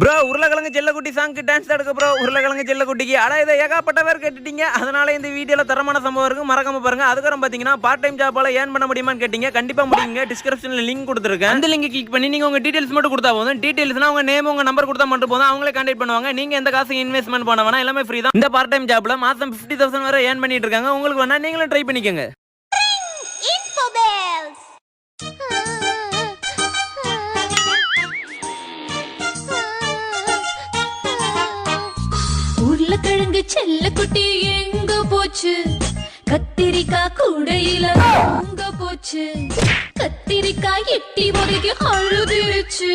Bro உருளைக்கிழங்கு செல்லக்குட்டி சாங்க்கு dance எடுக்க ப்ரோ. உருளைக்கிழங்கு செல்லக்குட்டிக்கு அட இதை ஏகப்பட்ட பேர் கேட்டுட்டீங்க. அதனால இந்த வீடியோல தரமான சம்பவம் இருக்கு, மறக்காம பாருங்க. அதுக்கப்புறம் பாத்தீங்கன்னா பார்ட் டைம் ஜாபால ஏர்ன் பண்ண முடியுமான்னு கேட்டீங்க. கண்டிப்பா முடியுங்க. டிஸ்கிரிப்ஷன்ல லிங்க் கொடுத்துருக்கேன். அந்த லிங்க் கிளிக் பண்ணி நீங்க உங்க டீடைல்ஸ் மட்டும் கொடுத்தா போதும். டீடைல்ஸ்னா உங்க நேம் உங்க நம்பர் கொடுத்தா மட்டும் போதும். அவங்களே கான்டாக்ட் பண்ணுவாங்க. நீங்க எந்த காசு இன்வெஸ்ட்மெண்ட் பண்ண வேணாம், எல்லாமே ஃப்ரீ தான். இந்த பார்ட் டைம் ஜாப்ல மாசம் 50,000 வரை ஏர்ன் பண்ணிட்டு இருக்காங்க. உங்களுக்கு வேணா நீங்களும் ட்ரை பண்ணிக்கோங்க. உருளைக்கிழங்கு செல்லக்குட்டி எங்க போச்சு? கத்திரிக்காய் கூடையில தூங்க போச்சு. கத்திரிக்காய் எட்டி முறைக்கு அழுதிருச்சு.